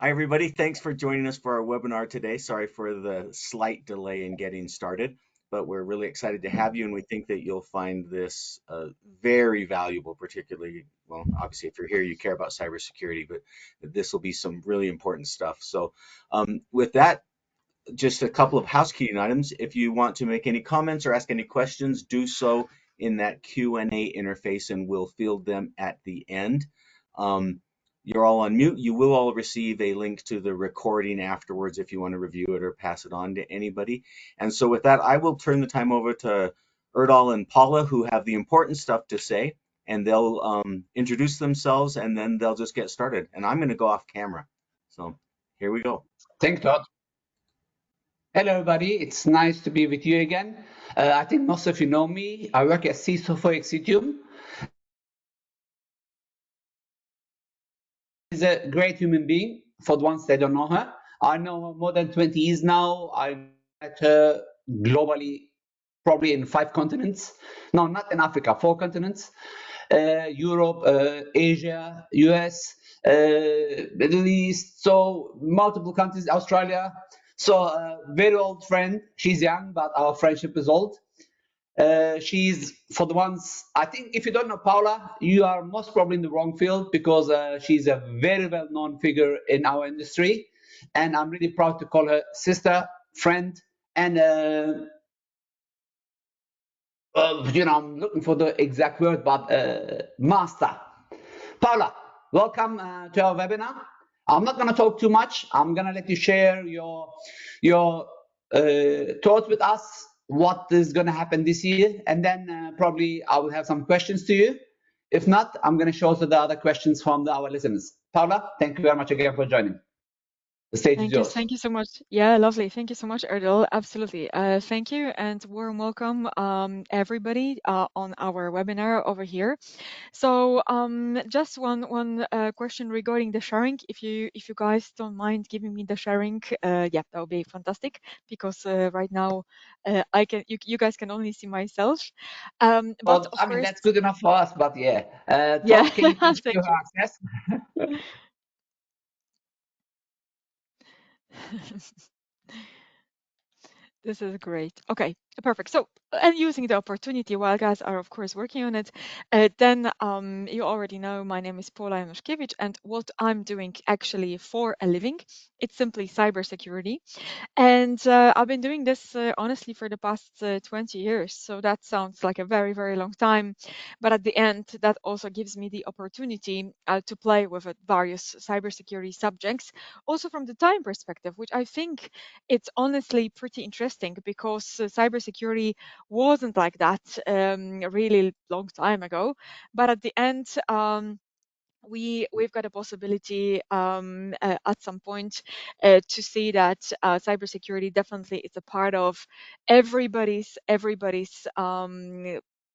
Hi, everybody. Thanks for joining us for our webinar today. Sorry for the slight delay in getting started, but we're really excited to have you, and we think that you'll find this very valuable, particularly, well, obviously, if you're here, you care about cybersecurity, but this will be some really important stuff. So, with that, just a couple of housekeeping items. If you want to make any comments or ask any questions, do so in that Q&A interface, and we'll field them at the end. Um, you're all on mute. You will all receive a link to the recording afterwards if you want to review it or pass it on to anybody. And so with that, I will turn the time over to Erdal and Paula, who have the important stuff to say, and they'll introduce themselves, and then they'll just get started. And I'm going to go off camera. So here we go. Thanks, Todd. Hello, everybody. It's nice to be with you again. I think most of you know me. I work at CISO for Xcitium. She's a great human being for the ones that don't know her. I know her more than 20 years now. I met her globally, probably in 5 continents. No, not in Africa, 4 continents. Europe, Asia, US, Middle East, so multiple countries, Australia. So very old friend. She's young, but our friendship is old. She's, for the ones, I think if you don't know Paula, you are most probably in the wrong field, because she's a very well-known figure in our industry. And I'm really proud to call her sister, friend, and I'm looking for the exact word, but master. Paula, welcome to our webinar. I'm not going to talk too much. I'm going to let you share your thoughts with us, what is going to happen this year, and then probably I will have some questions to you. If not, I'm going to show the other questions from our listeners. Paula, thank you very much again for joining. The stage is yours. Thank you so much. Yeah, lovely. Thank you so much, Erdal. Absolutely. Thank you and warm welcome, everybody, on our webinar over here. So, just one question regarding the sharing. If you guys don't mind giving me the sharing, yeah, that would be fantastic, because right now you guys can only see myself. But Well, of I mean, course, that's good enough for us, but yeah. yeah. Todd, can you please give Thank her you. access? This is great. Okay, perfect. So, and using the opportunity while guys are, of course, working on it, then you already know my name is Paula Januszkiewicz, and what I'm doing actually for a living, it's simply cybersecurity. And I've been doing this honestly for the past 20 years. So that sounds like a very, very long time. But at the end, that also gives me the opportunity to play with various cybersecurity subjects, also from the time perspective, which I think it's honestly pretty interesting, because cybersecurity wasn't like that a really long time ago. But at the end, we've got a possibility at some point to see that cybersecurity definitely is a part of everybody's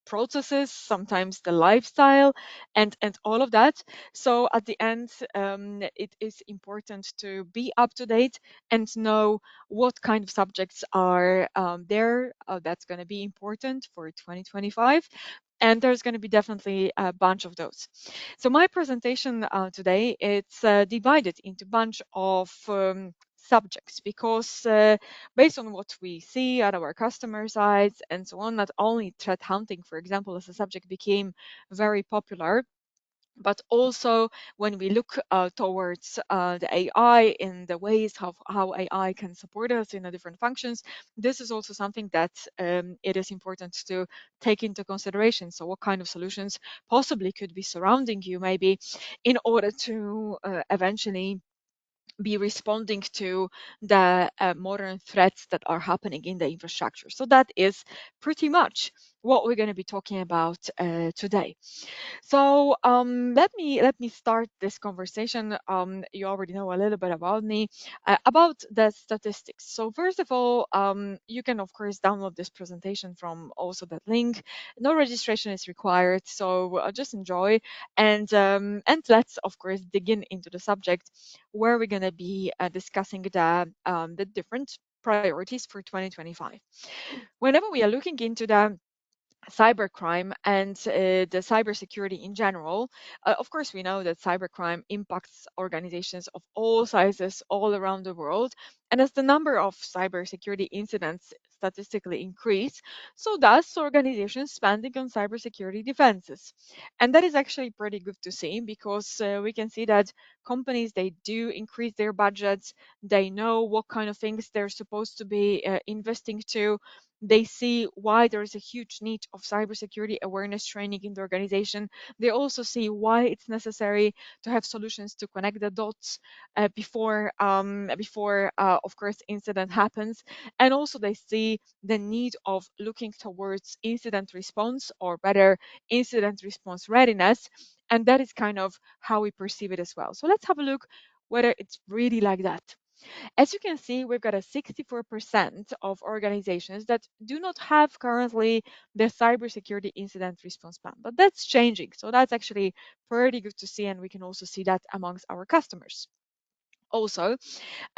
processes, sometimes the lifestyle, and all of that. So at the end, it is important to be up to date and know what kind of subjects are there. That's going to be important for 2025. And there's going to be definitely a bunch of those. So my presentation today, it's divided into a bunch of subjects, because based on what we see at our customer sites and so on, not only threat hunting, for example, as a subject became very popular, but also when we look towards the AI in the ways how AI can support us in the different functions, this is also something that it is important to take into consideration. So what kind of solutions possibly could be surrounding you, maybe, in order to eventually be responding to the modern threats that are happening in the infrastructure. So that is pretty much what we're going to be talking about today. So let me start this conversation. You already know a little bit about me, about the statistics. So first of all, you can of course download this presentation from also that link. No registration is required, so just enjoy, and let's of course dig into the subject, where we're going to be discussing the different priorities for 2025. Whenever we are looking into the cybercrime and the cybersecurity in general. Of course, we know that cybercrime impacts organizations of all sizes all around the world. And as the number of cybersecurity incidents statistically increase, so does organizations spending on cybersecurity defenses. And that is actually pretty good to see, because we can see that companies, they do increase their budgets. They know what kind of things they're supposed to be investing to. They see why there is a huge need of cybersecurity awareness training in the organization. They also see why it's necessary to have solutions to connect the dots before of course, incident happens. And also they see the need of looking towards incident response, or better, incident response readiness. And that is kind of how we perceive it as well. So let's have a look whether it's really like that. As you can see, we've got a 64% of organizations that do not have currently the cybersecurity incident response plan, but that's changing. So that's actually pretty good to see, and we can also see that amongst our customers. Also,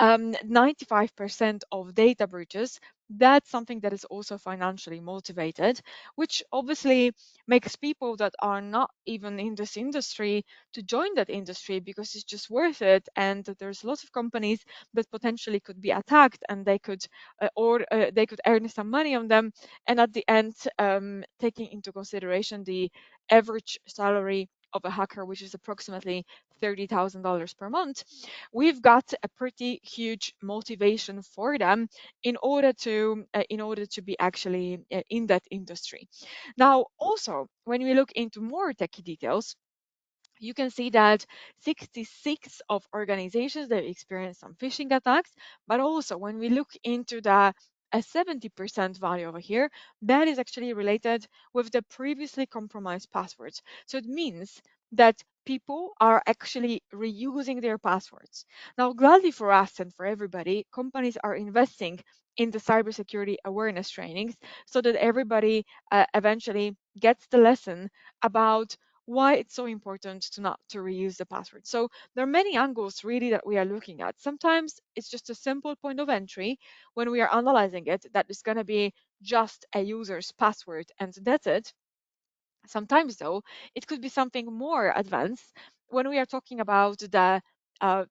95% of data breaches, that's something that is also financially motivated, which obviously makes people that are not even in this industry to join that industry, because it's just worth it. And there's lots of companies that potentially could be attacked, and they could or they could earn some money on them. And at the end, taking into consideration the average salary of a hacker, which is approximately $30,000 per month, we've got a pretty huge motivation for them in order to be actually in that industry. Now, also, when we look into more techie details, you can see that 66 of organizations that experience some phishing attacks, but also when we look into the a 70% value over here, that is actually related with the previously compromised passwords. So it means that people are actually reusing their passwords. Now, gladly for us and for everybody, companies are investing in the cybersecurity awareness trainings, so that everybody eventually gets the lesson about why it's so important to not to reuse the password. So there are many angles really that we are looking at. Sometimes it's just a simple point of entry when we are analyzing it, that is going to be just a user's password and that's it. Sometimes, though, it could be something more advanced when we are talking about the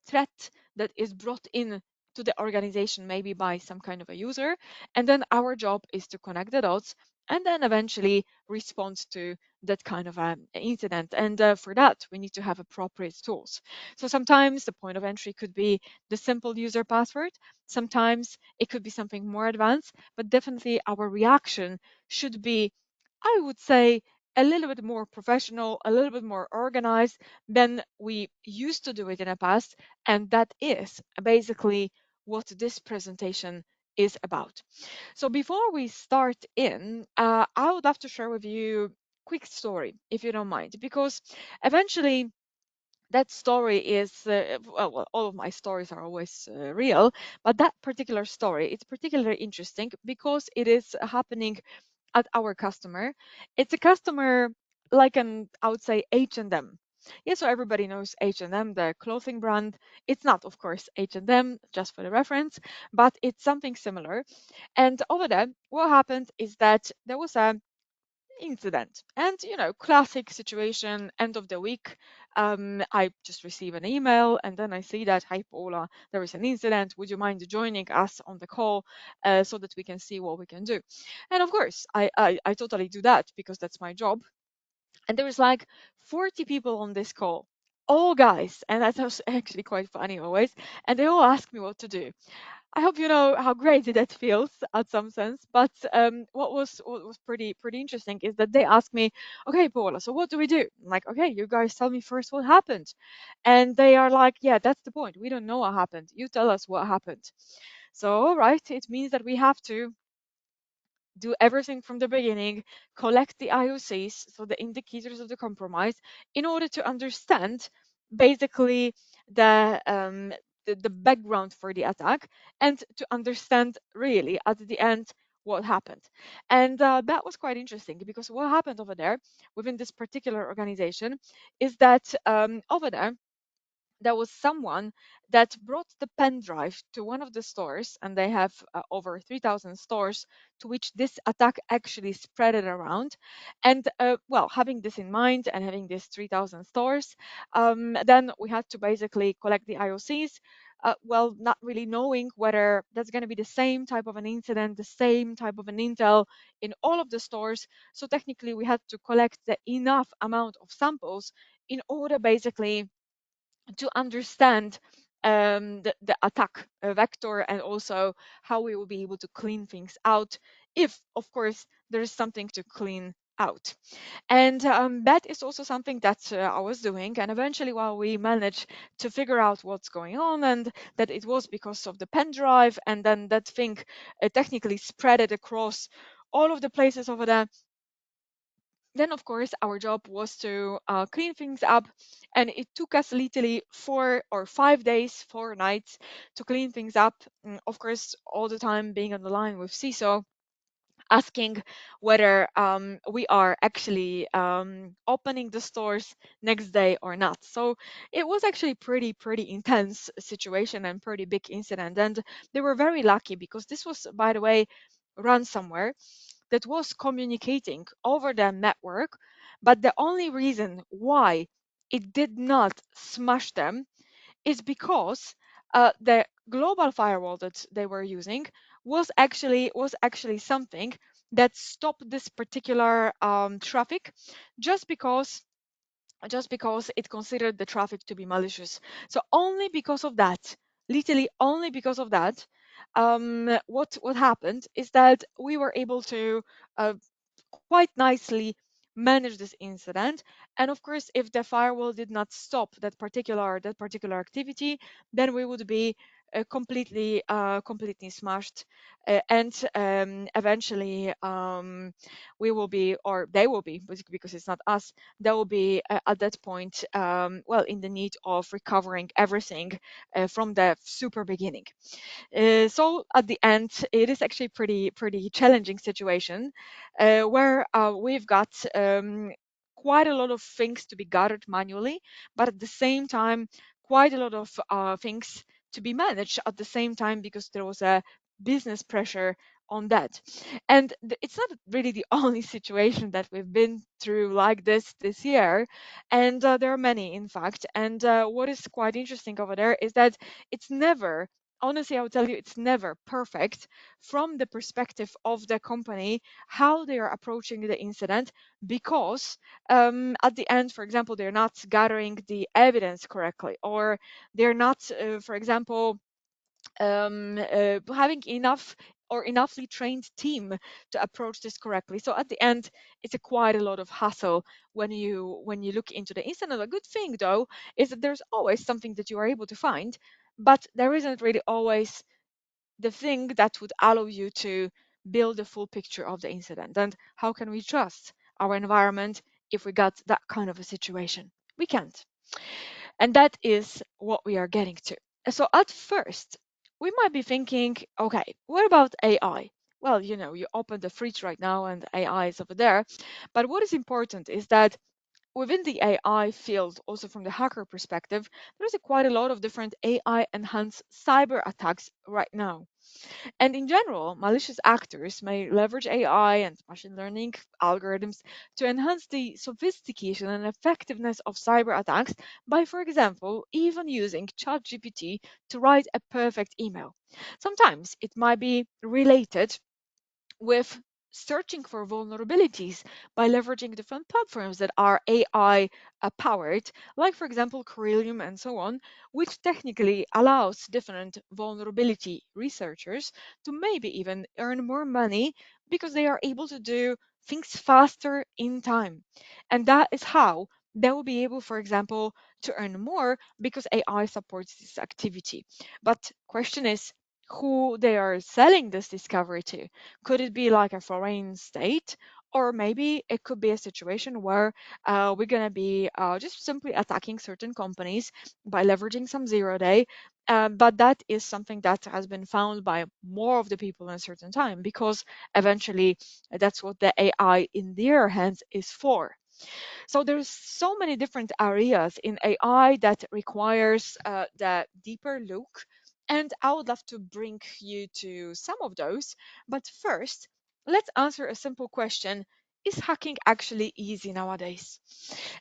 threat that is brought in to the organization, maybe by some kind of a user. And then our job is to connect the dots and then eventually respond to that kind of an incident. And for that, we need to have appropriate tools. So sometimes the point of entry could be the simple user password. Sometimes it could be something more advanced, but definitely our reaction should be, I would say, a little bit more professional, a little bit more organized than we used to do it in the past. And that is basically what this presentation is about. So before we start in, I would love to share with you a quick story, if you don't mind, because eventually that story is well, all of my stories are always real, but that particular story, it's particularly interesting because it is happening at our customer. It's a customer like an, I would say, H&M. Yeah, so everybody knows H&M, the clothing brand. It's not, of course, H&M, just for the reference, but it's something similar. And over there, what happened is that there was a incident, and classic situation, end of the week. I just receive an email, and then I see that, hi Paula, there is an incident, would you mind joining us on the call so that we can see what we can do? And of course I totally do that, because that's my job. And there was like 40 people on this call, all guys, and that was actually quite funny always. And they all ask me what to do. I hope you know how great that feels at some sense. But what was pretty interesting is that they asked me, okay, Paula, so what do we do? I'm like, okay, you guys tell me first what happened. And they are like, yeah, that's the point. We don't know what happened. You tell us what happened. So, all right, it means that we have to do everything from the beginning, collect the IOCs, so the indicators of the compromise, in order to understand basically the background for the attack, and to understand really at the end what happened. And that was quite interesting, because what happened over there within this particular organization is that over there there was someone that brought the pen drive to one of the stores, and they have over 3,000 stores to which this attack actually spread it around. And well, having this in mind and having these 3,000 stores, then we had to basically collect the IOCs. Well, not really knowing whether that's going to be the same type of an incident, the same type of an intel in all of the stores. So technically, we had to collect the enough amount of samples in order basically to understand the attack vector, and also how we will be able to clean things out if, of course, there is something to clean out. And that is also something that I was doing. And eventually, while we managed to figure out what's going on, and that it was because of the pen drive, and then that thing technically spread it across all of the places over there, then of course our job was to clean things up, and it took us literally 4 or 5 days, 4 nights to clean things up. Of course, all the time being on the line with CISO, asking whether we are actually opening the stores next day or not. So it was actually pretty intense situation and pretty big incident. And they were very lucky, because this was, by the way, ransomware that was communicating over the network. But the only reason why it did not smash them is because the global firewall that they were using was actually something that stopped this particular traffic, just because it considered the traffic to be malicious. So only because of that, literally only because of that, what happened is that we were able to uh, quite nicely manage this incident. And of course, if the firewall did not stop that particular activity, then we would be completely smashed. And eventually, we will be, or they will be, because it's not us, they will be at that point, well, in the need of recovering everything from the super beginning. So at the end, it is actually pretty challenging situation, where we've got quite a lot of things to be gathered manually, but at the same time, quite a lot of things to be managed at the same time, because there was a business pressure on that. And it's not really the only situation that we've been through like this year, and there are many, in fact. And what is quite interesting over there is that it's never, honestly, I would tell you, it's never perfect from the perspective of the company how they are approaching the incident, because at the end, for example, they're not gathering the evidence correctly, or they're not, for example, having enough or enoughly trained team to approach this correctly. So at the end, it's quite a lot of hassle when you look into the incident. A good thing, though, is that there's always something that you are able to find, but there isn't really always the thing that would allow you to build a full picture of the incident. And how can we trust our environment if we got that kind of a situation? We can't. And that is what we are getting to. So at first, we might be thinking, okay, what about AI? Well, you open the fridge right now and AI is over there. But what is important is that within the AI field, also from the hacker perspective, there's quite a lot of different AI enhanced cyber attacks right now. And in general, malicious actors may leverage AI and machine learning algorithms to enhance the sophistication and effectiveness of cyber attacks by, for example, even using ChatGPT to write a perfect email. Sometimes it might be related with searching for vulnerabilities by leveraging different platforms that are AI powered, like, for example, Corellium and so on, which technically allows different vulnerability researchers to maybe even earn more money because they are able to do things faster in time. And that is how they will be able, for example, to earn more because AI supports this activity. But question is, who they are selling this discovery to? Could it be like a foreign state? Or maybe it could be a situation where we're going to be just simply attacking certain companies by leveraging some zero day. But that is something that has been found by more of the people in a certain time, because eventually that's what the AI in their hands is for. So there's so many different areas in AI that requires the deeper look, and I would love to bring you to some of those. But first, let's answer a simple question. Is hacking actually easy nowadays?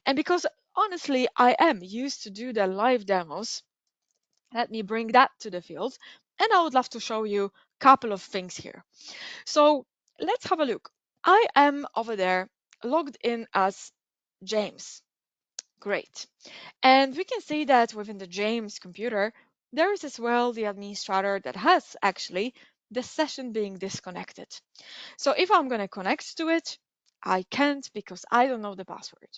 And because honestly, I am used to do the live demos, let me bring that to the field, and I would love to show you a couple of things here. So let's have a look. I am over there logged in as James. Great. And we can see that within the James computer, there is as well the administrator that has actually the session being disconnected. So if I'm going to connect to it, I can't because I don't know the password.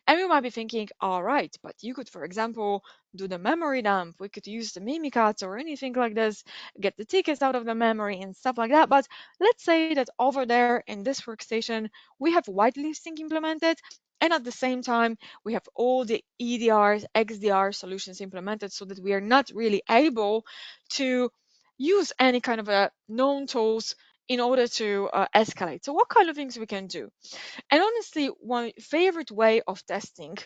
And you might be thinking, all right, but you could, for example, do the memory dump. We could use the Mimikatz or anything like this, get the tickets out of the memory and stuff like that. But let's say that over there in this workstation, we have whitelisting implemented. And at the same time, we have all the EDRs, XDR solutions implemented so that we are not really able to use any kind of a known tools in order to escalate. So what kind of things we can do? And honestly, one favorite way of testing,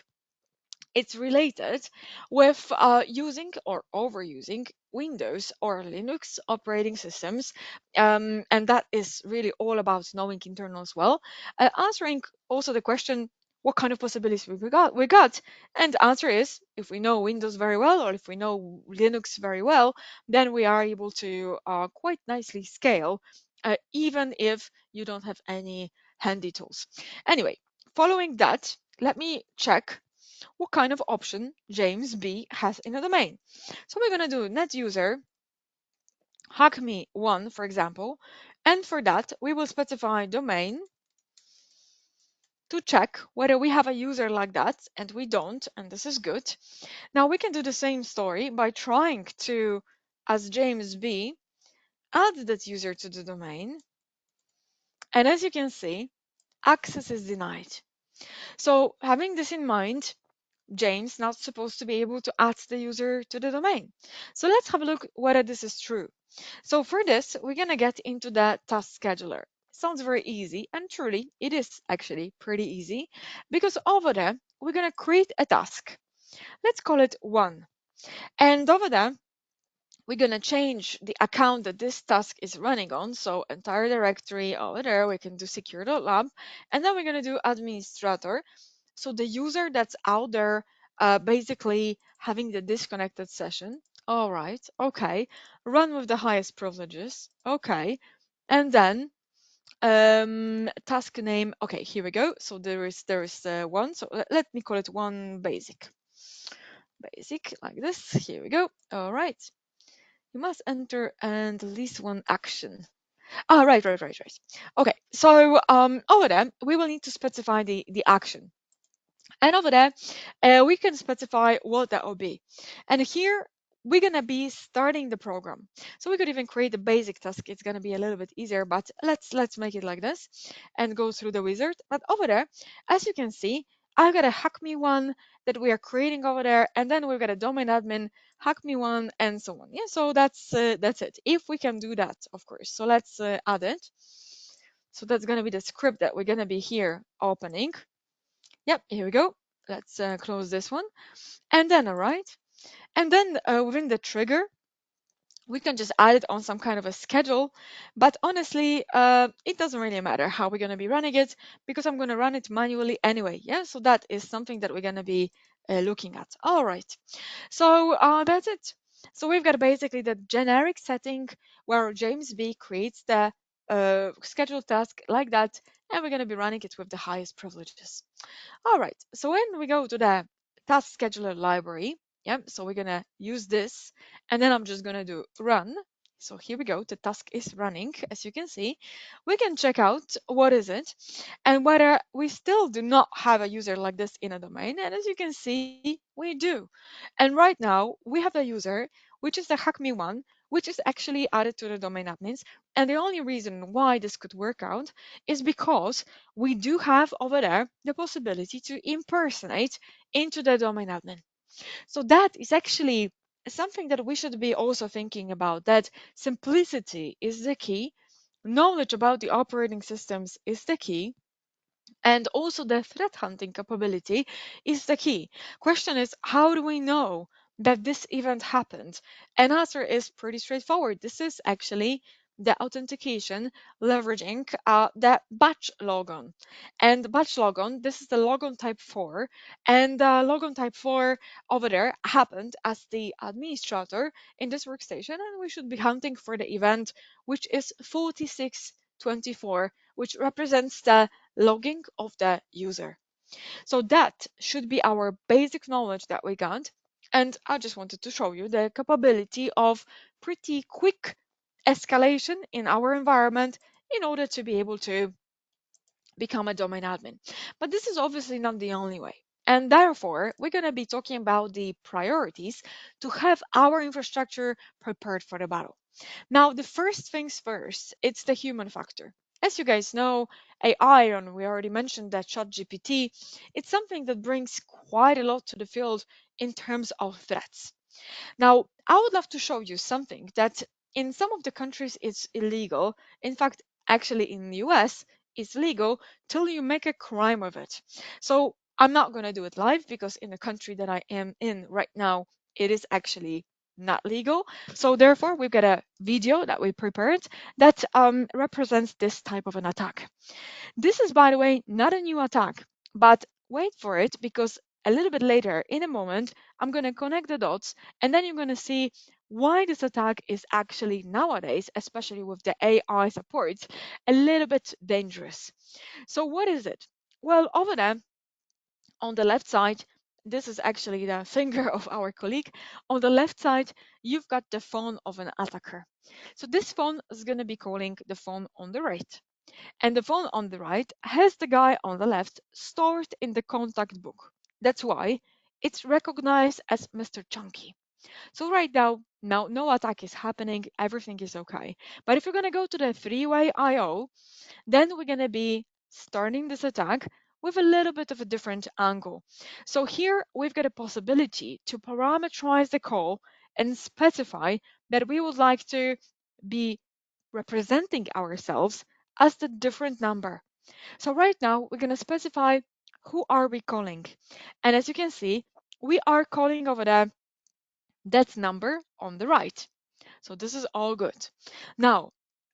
it's related with using or overusing Windows or Linux operating systems. And that is really all about knowing internal as well. Answering also the question, what kind of possibilities we got? And the answer is, if we know Windows very well or if we know Linux very well, then we are able to quite nicely scale, even if you don't have any handy tools. Anyway, following that, let me check what kind of option James B has in the domain. So we're going to do net user hackme1, for example, and for that we will specify domain to check whether we have a user like that, and we don't, and this is good. Now we can do the same story by trying to, as James B, add that user to the domain, and as you can see, access is denied. So having this in mind, James not supposed to be able to add the user to the domain. So let's have a look whether this is true. So for this, we're going to get into the task scheduler. Sounds very easy, and truly it is actually pretty easy, because over there, we're going to create a task. Let's call it 1. And over there, we're going to change the account that this task is running on. So entire directory over there, we can do secure.lab. And then we're going to do administrator. So the user that's out there basically having the disconnected session. All right, okay. Run with the highest privileges. Okay. And then task name. Okay, here we go. So there is one. So let me call it one basic. Basic like this. Here we go. All right. You must enter and at least one action. Ah, right. Okay, so over there, we will need to specify the action. And over there, we can specify what that will be. And here, we're going to be starting the program. So we could even create a basic task. It's going to be a little bit easier, but let's make it like this and go through the wizard. But over there, as you can see, I've got a hack me one that we are creating over there, and then we've got a domain admin, hack me one, and so on. Yeah, so that's it. If we can do that, of course. So let's add it. So that's going to be the script that we're going to be here opening. Yep, here we go. Let's close this one. And then, all right. And then within the trigger, we can just add it on some kind of a schedule. But honestly, it doesn't really matter how we're going to be running it, because I'm going to run it manually anyway. Yeah, so that is something that we're going to be looking at. All right. So that's it. So we've got basically the generic setting where James B creates the scheduled task like that, and we're going to be running it with the highest privileges. All right, so when we go to the task scheduler library, yep, so we're gonna use this, and then I'm just gonna do run. So here we go, the task is running, as you can see. We can check out what is it, and whether we still do not have a user like this in a domain, and as you can see, we do. And right now, we have a user, which is the hackme one, which is actually added to the domain admins, and the only reason why this could work out is because we do have over there the possibility to impersonate into the domain admin. So that is actually something that we should be also thinking about, that simplicity is the key, knowledge about the operating systems is the key, And also the threat hunting capability is the key. Question is, how do we know that this event happened? And answer is pretty straightforward. This is actually the authentication leveraging the batch logon. And batch logon, this is the logon type 4. And logon type 4 over there happened as the administrator in this workstation. And we should be hunting for the event, which is 4624, which represents the logging of the user. So that should be our basic knowledge that we got. And I just wanted to show you the capability of pretty quick escalation in our environment in order to be able to become a domain admin. But this is obviously not the only way. And therefore, we're going to be talking about the priorities to have our infrastructure prepared for the battle. Now, the first things first, it's the human factor. As you guys know, AI, and we already mentioned that ChatGPT, it's something that brings quite a lot to the field in terms of threats. Now, I would love to show you something that in some of the countries it's illegal. In fact, actually in the US, it's legal till you make a crime of it. So I'm not going to do it live because in the country that I am in right now, it is actually not legal. So therefore, we've got a video that we prepared that represents this type of an attack. This is, by the way, not a new attack, but wait for it because a little bit later, in a moment, I'm going to connect the dots and then you're going to see why this attack is actually nowadays, especially with the AI support, a little bit dangerous. So, what is it? Well, over there on the left side, this is actually the finger of our colleague. On the left side, you've got the phone of an attacker. So, this phone is going to be calling the phone on the right. And the phone on the right has the guy on the left stored in the contact book. That's why it's recognized as Mr. Chunky. So right now no attack is happening, everything is okay. But if you're gonna go to the three-way IO, then we're gonna be starting this attack with a little bit of a different angle. So here we've got a possibility to parameterize the call and specify that we would like to be representing ourselves as the different number. So right now we're going to specify who are we calling. And as you can see, we are calling over the that number on the right. So this is all good. Now,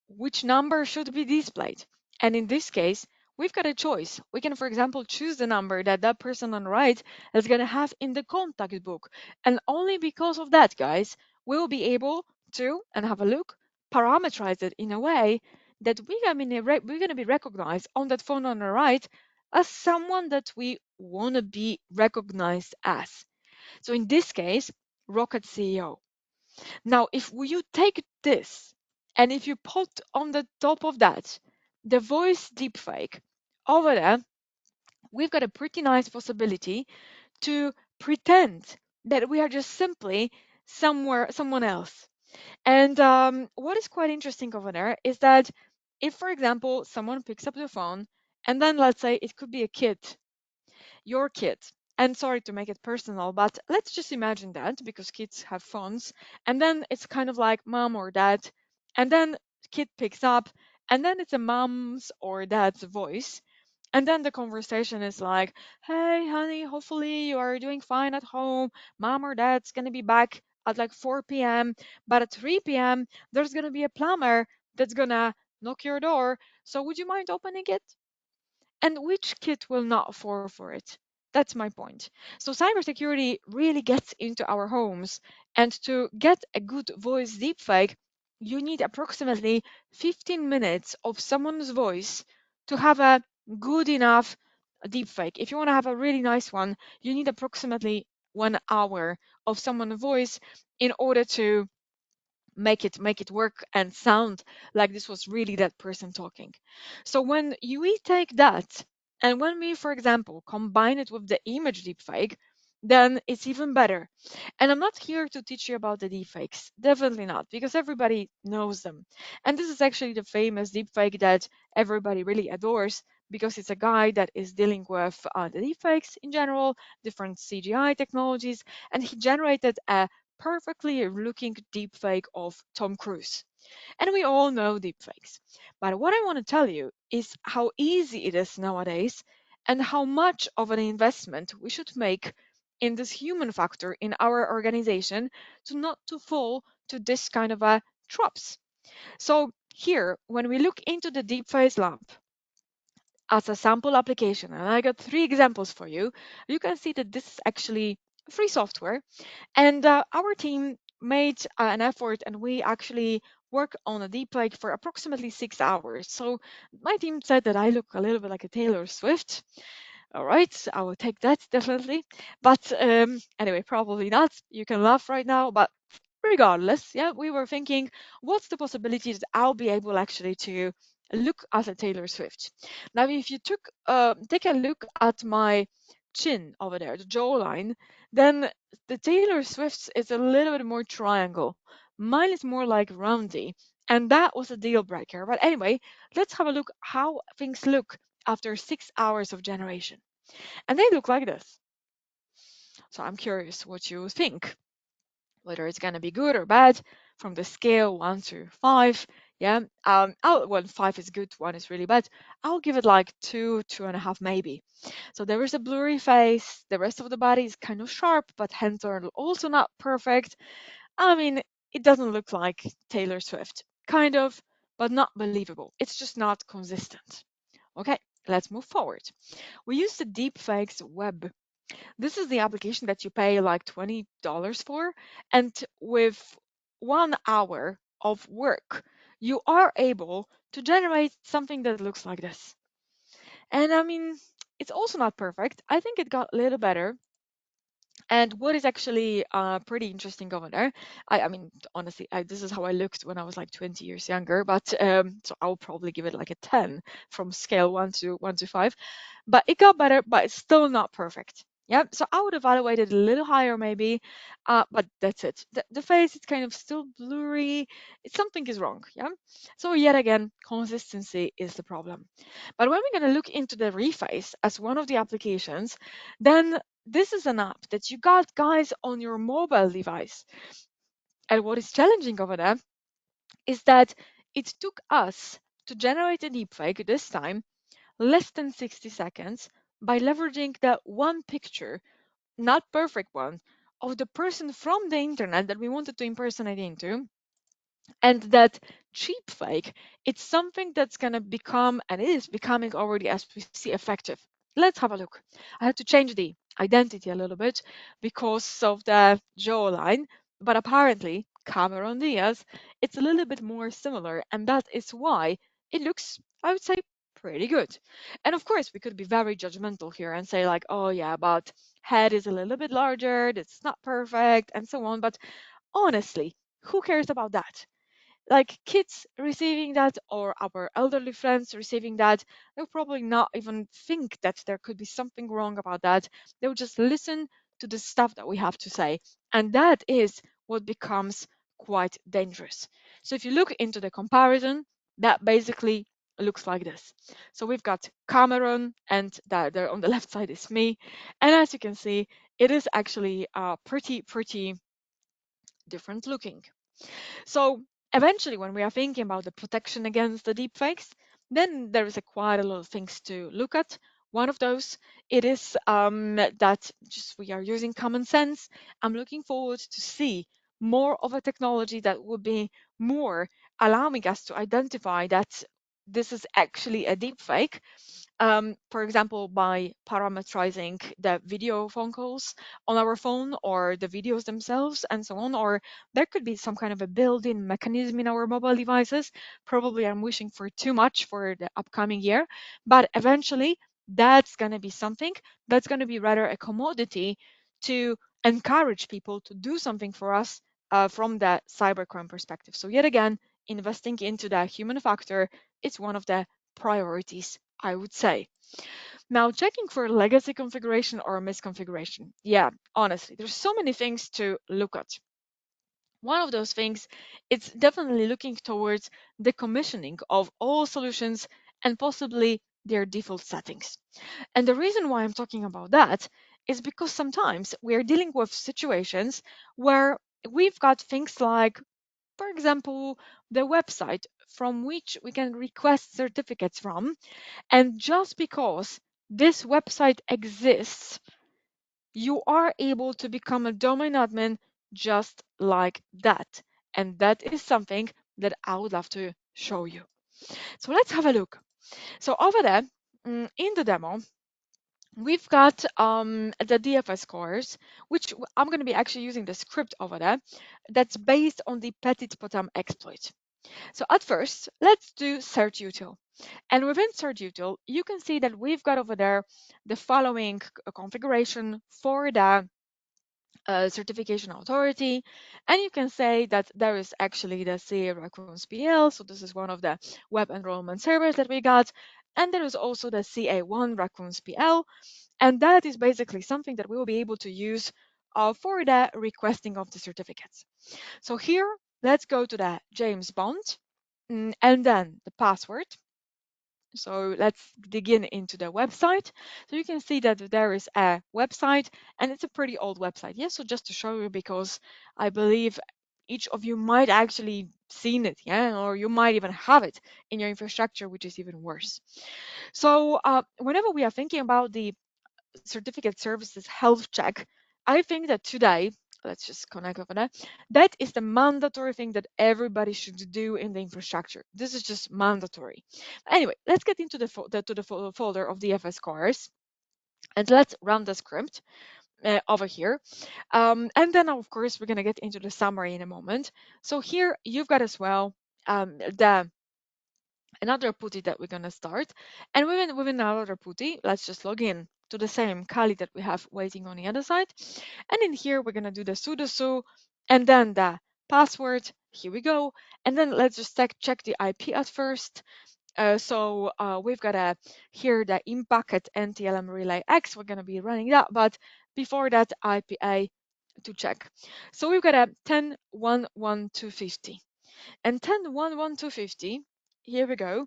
which number should be displayed? And in this case, we've got a choice. We can, for example, choose the number that that person on the right is going to have in the contact book. And only because of that, guys, we'll be able to, and have a look, parameterize it in a way that we're going to be recognized on that phone on the right as someone that we want to be recognized as. So in this case, Rocket CEO. Now, if you take this and if you put on the top of that the voice deepfake over there, we've got a pretty nice possibility to pretend that we are just simply someone else. And what is quite interesting over there is that if, for example, someone picks up the phone and then let's say it could be a kid, your kid. And sorry to make it personal, but let's just imagine that because kids have phones, and then it's kind of like mom or dad, and then kid picks up, and then it's a mom's or dad's voice, and then the conversation is like, "Hey, honey, hopefully you are doing fine at home. Mom or dad's gonna be back at like 4 p.m., but at 3 p.m. there's gonna be a plumber that's gonna knock your door. So would you mind opening it?" And which kid will not fall for it? That's my point. So cybersecurity really gets into our homes, and to get a good voice deepfake, you need approximately 15 minutes of someone's voice to have a good enough deepfake. If you want to have a really nice one, you need approximately 1 hour of someone's voice in order to make it work and sound like this was really that person talking. So when we take that and when we, for example, combine it with the image deepfake, then it's even better. And I'm not here to teach you about the deepfakes, definitely not, because everybody knows them. And this is actually the famous deepfake that everybody really adores because it's a guy that is dealing with the deepfakes in general, different CGI technologies, and he generated a perfectly looking deepfake of Tom Cruise. And we all know deepfakes. But what I want to tell you is how easy it is nowadays and how much of an investment we should make in this human factor in our organization to not to fall to this kind of a traps. So here, when we look into the deepface lab as a sample application, and I got 3 examples for you, you can see that this is actually free software, and our team made an effort, and we actually work on a deepfake for approximately 6 hours. So my team said that I look a little bit like a Taylor Swift. All right, I will take that definitely. But anyway, probably not. You can laugh right now, but regardless, yeah, we were thinking, what's the possibility that I'll be able actually to look as a Taylor Swift? Now, if you take a look at my chin over there, the jawline, then the Taylor Swift's is a little bit more triangle. Mine is more like roundy, and that was a deal breaker. But anyway, let's have a look how things look after 6 hours of generation. And they look like this. So I'm curious what you think, whether it's going to be good or bad from the scale 1 to 5. Yeah. Well, 5 is good, 1 is really bad. I'll give it like 2, 2.5 maybe. So there is a blurry face. The rest of the body is kind of sharp, but hands are also not perfect. I mean, it doesn't look like Taylor Swift. Kind of, but not believable. It's just not consistent. Okay, let's move forward. We use the deepfakes web. This is the application that you pay like $20 for, and with 1 hour of work, you are able to generate something that looks like this. And I mean, it's also not perfect. I think it got a little better. And what is actually pretty interesting over there, I mean, honestly, this is how I looked when I was like 20 years younger, but so I'll probably give it like a 10 from scale 1 to 5. But it got better, but it's still not perfect. Yeah, so I would evaluate it a little higher maybe, but that's it. The face is kind of still blurry. Something is wrong. Yeah, so yet again, consistency is the problem. But when we're going to look into the reface as one of the applications, then this is an app that you got, guys, on your mobile device. And what is challenging over there is that it took us to generate a deepfake this time less than 60 seconds by leveraging that one picture, not perfect one, of the person from the internet that we wanted to impersonate into. And that cheap fake, it's something that's going to become, and it is becoming already as we see, effective. Let's have a look. I had to change the identity a little bit because of the jawline, but apparently Cameron Diaz, it's a little bit more similar, and that is why it looks, I would say, pretty good. And of course, we could be very judgmental here and say like, oh yeah, but head is a little bit larger, it's not perfect, and so on. But honestly, who cares about that? Like kids receiving that or our elderly friends receiving that, they'll probably not even think that there could be something wrong about that. They'll just listen to the stuff that we have to say. And that is what becomes quite dangerous. So if you look into the comparison, that basically looks like this. So we've got Cameron, and that there on the left side is me. And as you can see, it is actually pretty different looking. So eventually, when we are thinking about the protection against the deepfakes, then there is quite a lot of things to look at. One of those, it is that just we are using common sense. I'm looking forward to see more of a technology that would be more allowing us to identify that this is actually a deepfake, for example, by parameterizing the video phone calls on our phone or the videos themselves and so on. Or there could be some kind of a built-in mechanism in our mobile devices. Probably I'm wishing for too much for the upcoming year, but eventually that's going to be something that's going to be rather a commodity to encourage people to do something for us from the cybercrime perspective. So yet again, investing into the human factor is one of the priorities, I would say. Now, checking for legacy configuration or misconfiguration. Yeah, honestly, there's so many things to look at. One of those things, it's definitely looking towards decommissioning of all solutions and possibly their default settings. And the reason why I'm talking about that is because sometimes we are dealing with situations where we've got things like, for example, the website from which we can request certificates from, and just because this website exists, you are able to become a domain admin just like that. And that is something that I would love to show you. So let's have a look. So over there, in the demo, we've got the DFS course, which I'm going to be actually using the script over there that's based on the Petit Potam exploit. So at first, let's do cert util. And within cert util, you can see that we've got over there the following configuration for the certification authority, and you can say that there is actually the CA Raccoons PL, so this is one of the web enrollment servers that we got, and there is also the CA1 Raccoons PL, and that is basically something that we will be able to use for the requesting of the certificates. So here, let's go to the James Bond, and then the password. So let's dig into the website. So you can see that there is a website, and it's a pretty old website. Yeah, so just to show you, because I believe each of you might actually seen it, yeah, or you might even have it in your infrastructure, which is even worse. So whenever we are thinking about the certificate services health check, I think that today, let's just connect over that, that is the mandatory thing that everybody should do in the infrastructure. This is just mandatory. Anyway, let's get into the folder of the FS course, and let's run the script over here. And then, of course, we're going to get into the summary in a moment. So here you've got as well the another putty that we're going to start. And within another putty, let's just log in to the same Kali that we have waiting on the other side. And in here, we're going to do the sudo su and then the password. Here we go. And then let's just check the IP at first. So we've got here the in packet NTLM relay X. We're going to be running that, but before that, IPA to check. So we've got a 10.1.1.250 and 10.1.1.250. Here we go.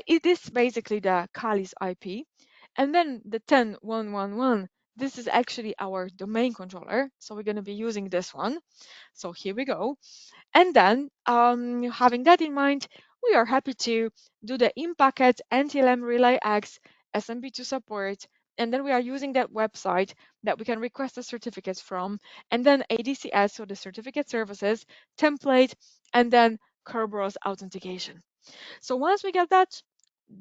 It is basically the Kali's IP. And then the 10.1.1.1, this is actually our domain controller. So we're going to be using this one. So here we go. And then having that in mind, we are happy to do the in-packet NTLM relay X SMB2 support. And then we are using that website that we can request the certificates from. And then ADCS, so the certificate services, template, and then Kerberos authentication. So once we get that,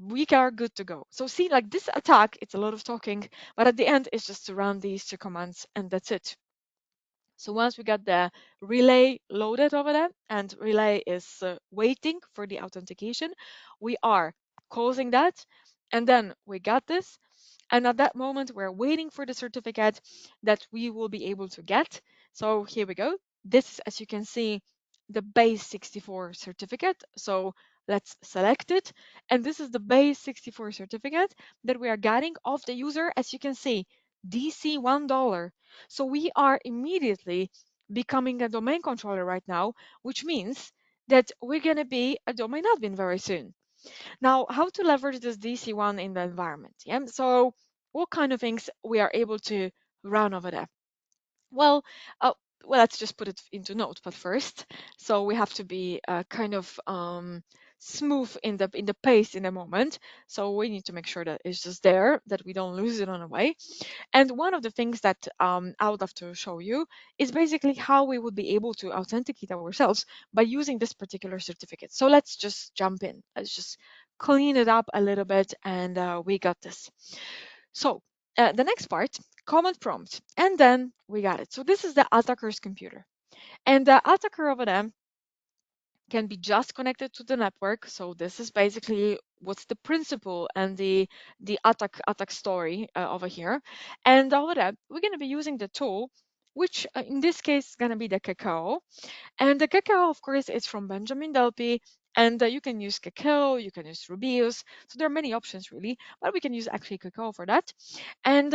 we are good to go. So see, like this attack, it's a lot of talking, but at the end, it's just to run these two commands, and that's it. So once we got the relay loaded over there, and relay is waiting for the authentication, we are closing that, and then we got this. And at that moment, we're waiting for the certificate that we will be able to get. So here we go. This is, as you can see, the base 64 certificate. So let's select it. And this is the base 64 certificate that we are getting of the user, as you can see, DC $1. So we are immediately becoming a domain controller right now, which means that we're going to be a domain admin very soon. Now, how to leverage this DC1 in the environment? Yeah, so what kind of things we are able to run over there? Well, let's just put it into Notepad first. So we have to be kind of smooth in the pace in a moment. So we need to make sure that it's just there, that we don't lose it on the way. And one of the things that I would love to show you is basically how we would be able to authenticate ourselves by using this particular certificate. So let's just jump in. Let's just clean it up a little bit, and we got this. So the next part, command prompt, and then we got it. So this is the attacker's computer, and the attacker over there can be just connected to the network. So this is basically what's the principle and the attack story over here. And over there, we're going to be using the tool, which in this case is going to be the Cacao. And the Cacao, of course, is from Benjamin Delpy. And you can use Cacao, you can use Rubius. So there are many options really, but we can use actually Cacao for that. And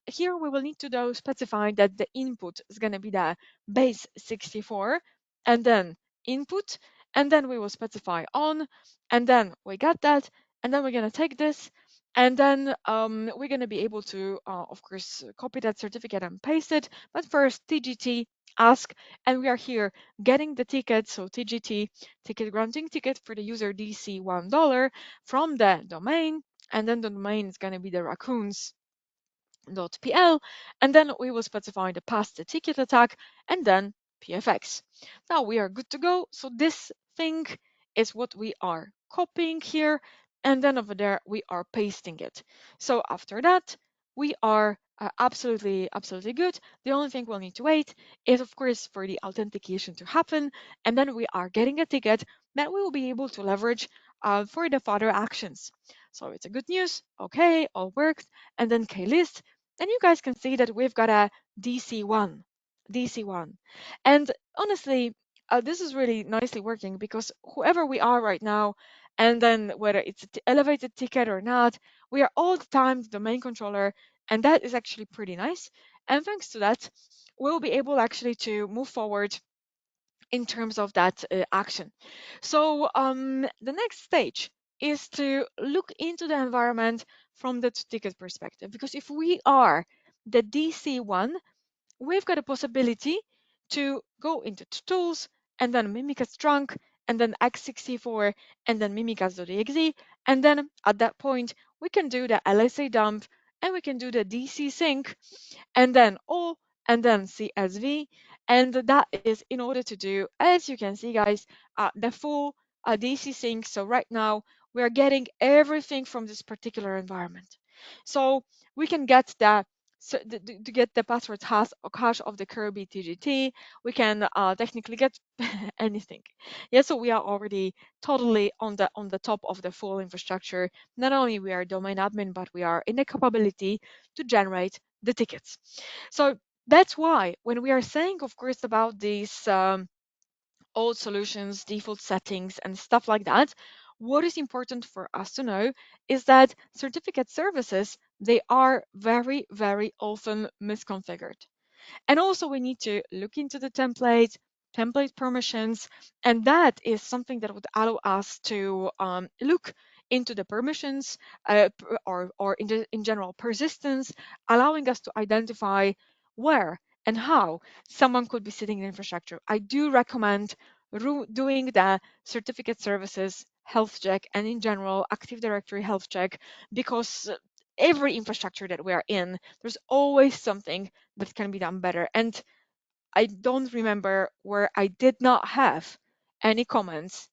here we will need to though specify that the input is going to be the base 64 and then input. And then we will specify on, and then we got that. And then we're going to take this, and then we're going to be able to, of course, copy that certificate and paste it. But first, TGT ask, and we are here getting the ticket. So TGT, ticket granting ticket for the user DC $1 from the domain. and then the domain is going to be the raccoons.pl, and then we will specify the past the ticket attack, and then pfx. Now we are good to go. So this thing is what we are copying here, and then over there we are pasting it. So after that we are absolutely good. The only thing we'll need to wait is of course for the authentication to happen, and then we are getting a ticket that we will be able to leverage for the further actions. So it's a good news. Okay, all works. And then klist, and you guys can see that we've got a DC1, DC1. And honestly, this is really nicely working because whoever we are right now, and then whether it's an elevated ticket or not, we are all the time the domain controller, and that is actually pretty nice. And thanks to that, we'll be able actually to move forward in terms of that action. So the next stage is to look into the environment from the ticket perspective, because if we are the DC1, we've got a possibility to go into tools and then Mimikatz trunk and then x64 and then mimikatz.exe, and then at that point we can do the LSA dump and we can do the DC sync and then O and then CSV. And that is in order to do, as you can see, guys, the full DC sync. So right now we are getting everything from this particular environment. So we can get that. So to get the password hash of the Kirby TGT, we can technically get anything. Yeah, so we are already totally on the top of the full infrastructure. Not only we are domain admin, but we are in the capability to generate the tickets. So that's why when we are saying, of course, about these old solutions, default settings, and stuff like that, what is important for us to know is that certificate services, they are very, very often misconfigured. And also we need to look into the template permissions, and that is something that would allow us to look into the permissions or in general persistence, allowing us to identify where and how someone could be sitting in infrastructure. I do recommend doing the certificate services health check and in general Active Directory health check, because every infrastructure that we are in, there's always something that can be done better. And I don't remember where I did not have any comments,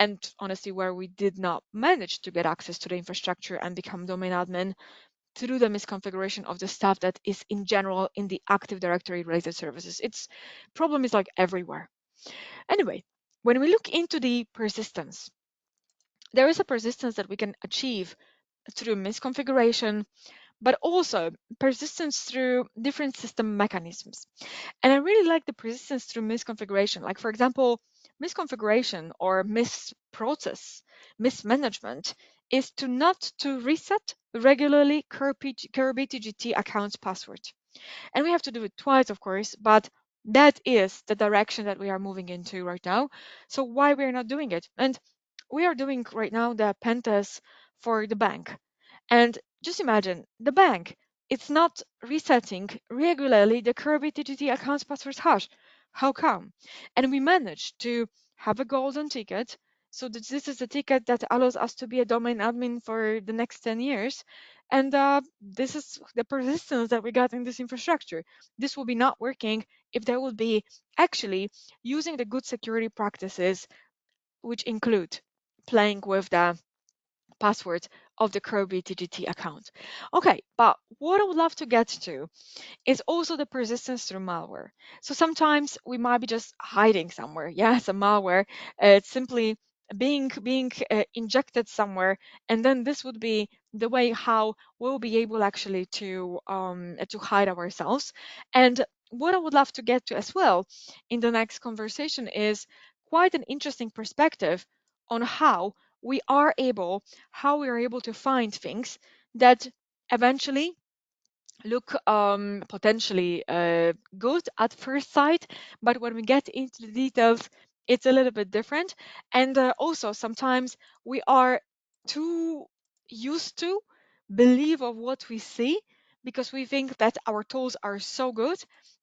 and honestly, where we did not manage to get access to the infrastructure and become domain admin through the misconfiguration of the stuff that is in general in the Active Directory related services. It's problem is like everywhere. Anyway, when we look into the persistence, there is a persistence that we can achieve through misconfiguration, but also persistence through different system mechanisms. And I really like the persistence through misconfiguration. Like, for example, misconfiguration or misprocess, mismanagement is to not to reset regularly Kirby TGT account's password. And we have to do it twice, of course, but that is the direction that we are moving into right now. So why we're not doing it? And we are doing right now the pen test for the bank. And just imagine the bank, it's not resetting regularly the Kirby TGT accounts password hash. How come? And we managed to have a golden ticket. So this is a ticket that allows us to be a domain admin for the next 10 years. And this is the persistence that we got in this infrastructure. This will be not working if there will be actually using the good security practices, which include playing with the password of the Kirby TGT account. Okay, but what I would love to get to is also the persistence through malware. So sometimes we might be just hiding somewhere. Yeah, it's a malware. It's simply being injected somewhere, and then this would be the way how we'll be able actually to hide ourselves. And what I would love to get to as well in the next conversation is quite an interesting perspective on how we are able to find things that eventually look potentially good at first sight, but when we get into the details, it's a little bit different. And also sometimes we are too used to believe of what we see because we think that our tools are so good.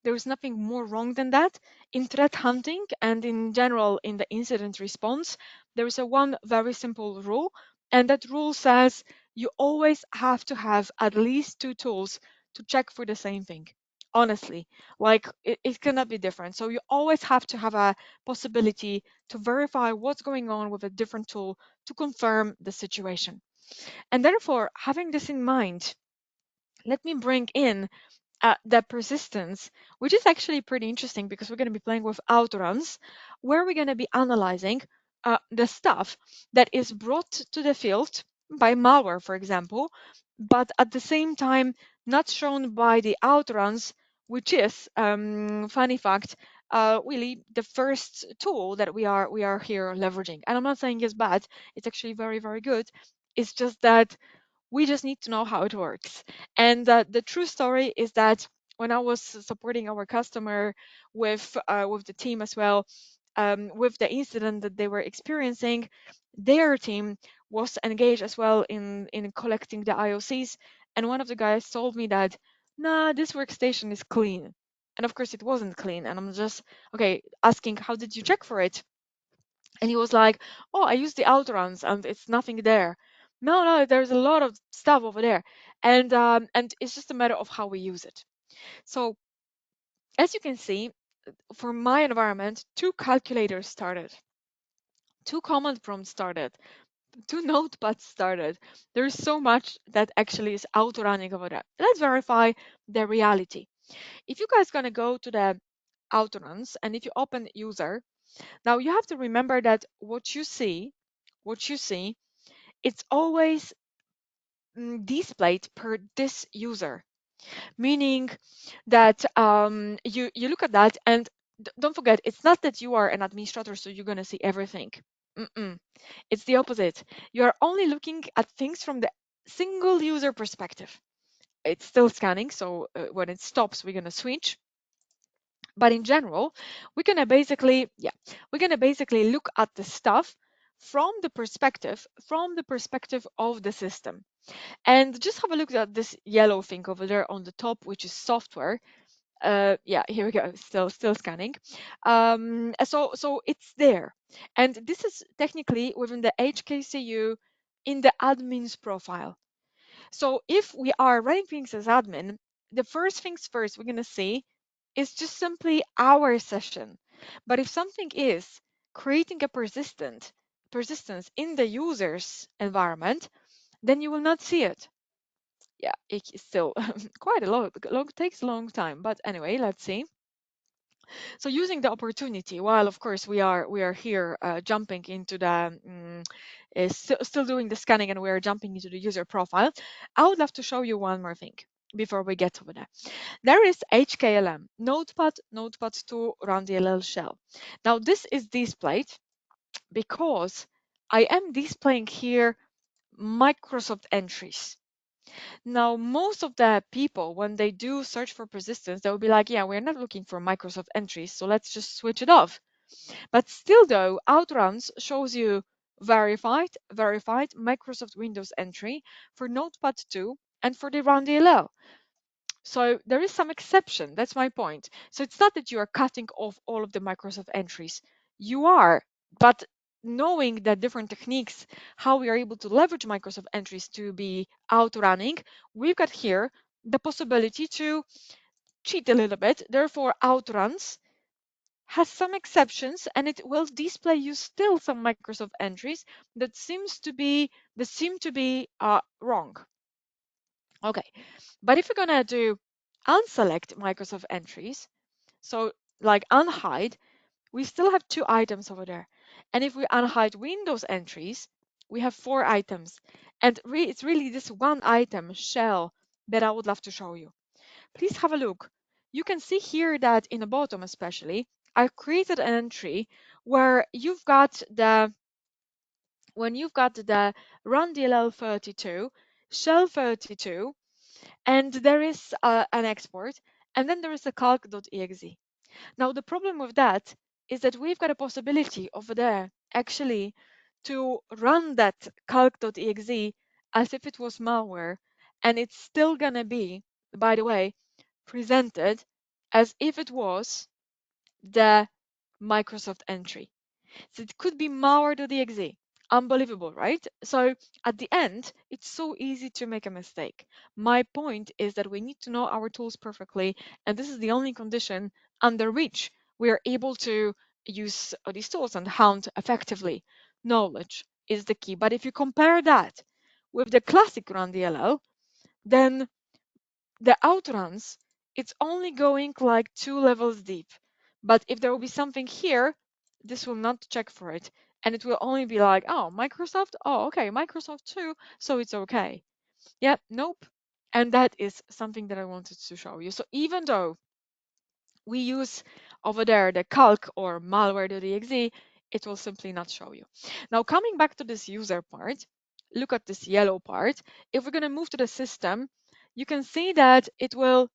There is nothing more wrong than that. In threat hunting and in general in the incident response, there is a one very simple rule, and that rule says you always have to have at least two tools to check for the same thing. Honestly, like it cannot be different. So you always have to have a possibility to verify what's going on with a different tool to confirm the situation. And therefore, having this in mind, let me bring in the persistence, which is actually pretty interesting because we're going to be playing with autoruns, where we're going to be analyzing the stuff that is brought to the field by malware, for example, but at the same time not shown by the autoruns, which is, funny fact, really the first tool that we are here leveraging. And I'm not saying it's bad; it's actually very, very good. It's just that we just need to know how it works. And the true story is that when I was supporting our customer with the team as well, with the incident that they were experiencing, their team was engaged as well in collecting the IOCs. And one of the guys told me that, nah, this workstation is clean. And of course, it wasn't clean. And I'm just, okay, asking, how did you check for it? And he was like, oh, I use the outruns and it's nothing there. No, no, there's a lot of stuff over there. And it's just a matter of how we use it. So as you can see, for my environment, two calculators started, two command prompts started, two notepads started. There's so much that actually is auto-running over there. Let's verify the reality. If you guys gonna go to the autoruns and if you open user, now you have to remember that what you see, it's always displayed per this user, meaning that you look at that and don't forget, it's not that you are an administrator, so you're going to see everything. Mm-mm. It's the opposite. You are only looking at things from the single user perspective. It's still scanning, so when it stops, we're going to switch. But in general, we're gonna basically look at the stuff from the perspective of the system. And just have a look at this yellow thing over there on the top, which is software. Yeah, here we go. Still scanning. So it's there, and this is technically within the HKCU in the admin's profile. So if we are running things as admin, the first things first we're gonna see is just simply our session. But if something is creating a persistence in the user's environment, then you will not see it. Yeah, it's still quite a long takes a long time. But anyway, let's see. So using the opportunity, while of course we are here jumping into the still doing the scanning and we are jumping into the user profile, I would love to show you one more thing before we get over there. There is HKLM, Notepad 2 Run DLL shell. Now this is displayed because I am displaying here Microsoft entries. Now, most of the people, when they do search for persistence, they will be like, yeah, we're not looking for Microsoft entries, so let's just switch it off. But still though, Outruns shows you verified Microsoft Windows entry for Notepad 2 and for the Run DLL. So there is some exception. That's my point. So it's not that you are cutting off all of the Microsoft entries. You are, but knowing the different techniques, how we are able to leverage Microsoft entries to be outrunning, we've got here the possibility to cheat a little bit. Therefore, outruns has some exceptions and it will display you still some Microsoft entries that seem to be wrong. Okay, but if you're gonna do unselect Microsoft entries, so like unhide, we still have two items over there. And if we unhide Windows entries, we have four items. And it's really this one item, shell, that I would love to show you. Please have a look. You can see here that in the bottom especially, I've created an entry where when you've got the run DLL 32, shell 32, and there is an export, and then there is a calc.exe. Now, the problem with that is that we've got a possibility over there actually to run that calc.exe as if it was malware, and it's still gonna be, by the way, presented as if it was the Microsoft entry. So it could be malware.exe. Unbelievable, right? So at the end, it's so easy to make a mistake. My point is that we need to know our tools perfectly, and this is the only condition under which we are able to use these tools and hunt effectively. Knowledge is the key. But if you compare that with the classic run DLL, then the outruns, it's only going like 2 levels deep. But if there will be something here, this will not check for it. And it will only be like, oh, Microsoft? Oh, okay, Microsoft too, so it's okay. Yeah, nope. And that is something that I wanted to show you. So even though we use over there the calc or malware.exe, it will simply not show you. Now, coming back to this user part, look at this yellow part. If we're going to move to the system, you can see that it will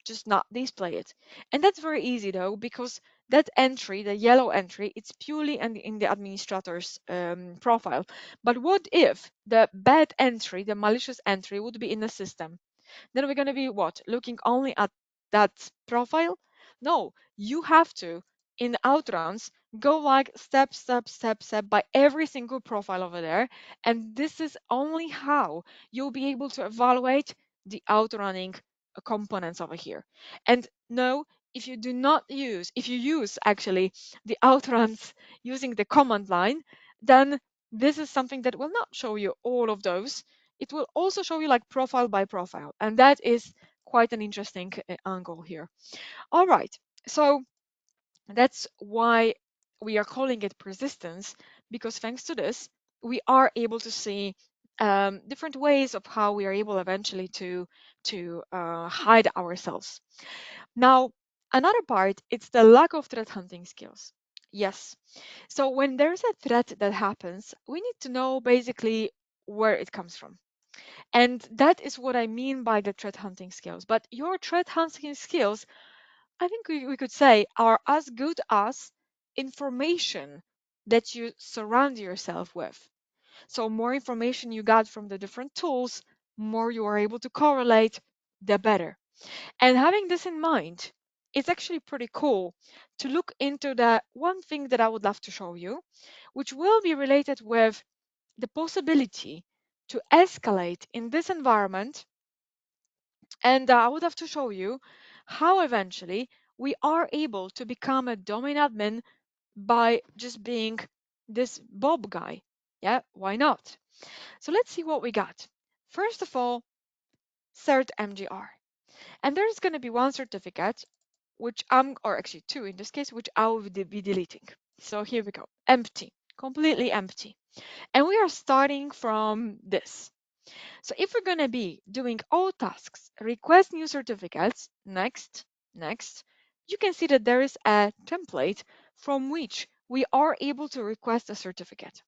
just not display it. And that's very easy though, because that entry, the yellow entry, it's purely in the administrator's profile. But what if the bad entry, the malicious entry, would be in the system? Then we're going to be what? Looking only at that profile? No, you have to, in Outruns, go like step, step, step, step by every single profile over there. And this is only how you'll be able to evaluate the outrunning components over here. And no, if you do not use, if you use actually the outruns using the command line, then this is something that will not show you all of those. It will also show you like profile by profile. And that is quite an interesting angle here. All right, so that's why we are calling it persistence, because thanks to this, we are able to see different ways of how we are able eventually to hide ourselves. Now, another part, it's the lack of threat hunting skills. Yes. So when there's a threat that happens, we need to know basically where it comes from. And that is what I mean by the threat hunting skills. But your threat hunting skills, I think we could say, are as good as information that you surround yourself with. So more information you got from the different tools, more you are able to correlate, the better. And having this in mind, it's actually pretty cool to look into the one thing that I would love to show you, which will be related with the possibility to escalate in this environment. And I would have to show you how eventually we are able to become a domain admin by just being this Bob guy. Yeah, why not? So let's see what we got. First of all, cert MGR. And there's going to be one certificate, which or actually two in this case, which I will be deleting. So here we go, empty, completely empty. And we are starting from this. So if we're going to be doing all tasks, request new certificates, next, next, you can see that there is a template from which we are able to request a certificate.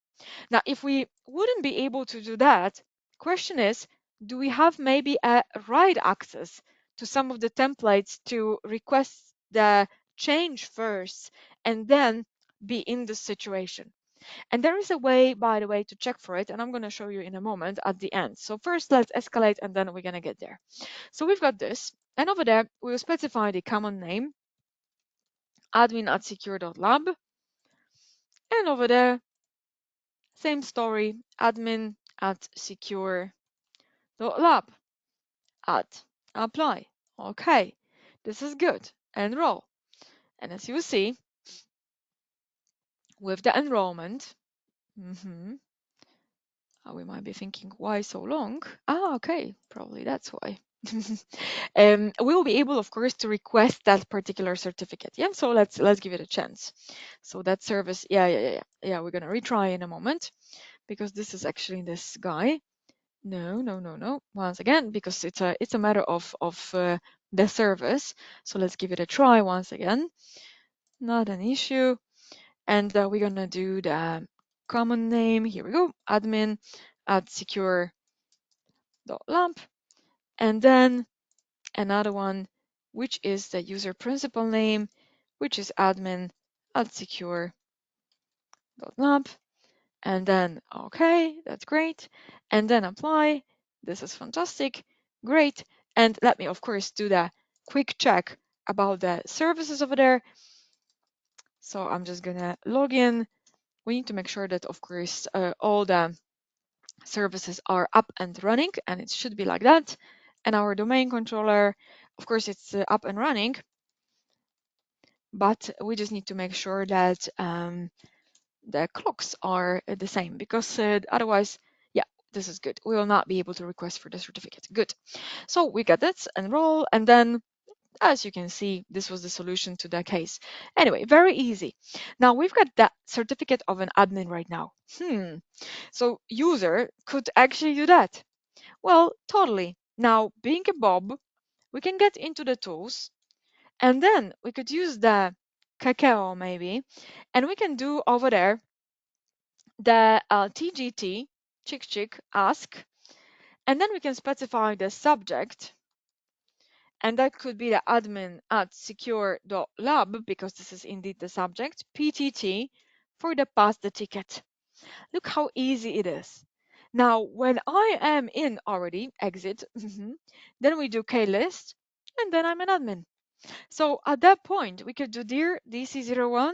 Now, if we wouldn't be able to do that, question is, do we have maybe a write access to some of the templates to request the change first and then be in the situation? And there is a way, by the way, to check for it, and I'm going to show you in a moment at the end. So first, let's escalate, and then we're going to get there. So we've got this, and over there, we'll specify the common name, admin@secure.lab, and over there, same story, admin@secure.lab. Add, apply. Okay, this is good. Enroll. And as you see, with the enrollment, we might be thinking, why so long? Okay, probably that's why. We will be able, of course, to request that particular certificate. Yeah, so let's give it a chance. So that service, yeah, we're gonna retry in a moment because this is actually this guy. No. Once again, because it's a matter of the service. So let's give it a try once again. Not an issue. And we're gonna do the common name. Here we go, admin@secure.lab, and then another one, which is the user principal name, which is admin@secure.lab, and then okay, that's great, and then apply. This is fantastic, great. And let me, of course, do the quick check about the services over there. So I'm just gonna log in we need to make sure that, of course, all the services are up and running, and it should be like that. And our domain controller, of course, it's up and running, but we just need to make sure that the clocks are the same, because otherwise, yeah, this is good. We will not be able to request for the certificate. Good. So we got that, enroll, and then as you can see, this was the solution to that case. Anyway, very easy. Now we've got that certificate of an admin right now. So user could actually do that. Well, totally. Now, being a Bob, we can get into the tools, and then we could use the Kakao maybe, and we can do over there the TGT, chick ask, and then we can specify the subject, and that could be the admin at secure.lab, because this is indeed the subject, PTT, for the pass the ticket. Look how easy it is. Now, when I am in already, exit, then we do klist, and then I'm an admin. So at that point, we could do dir dc01,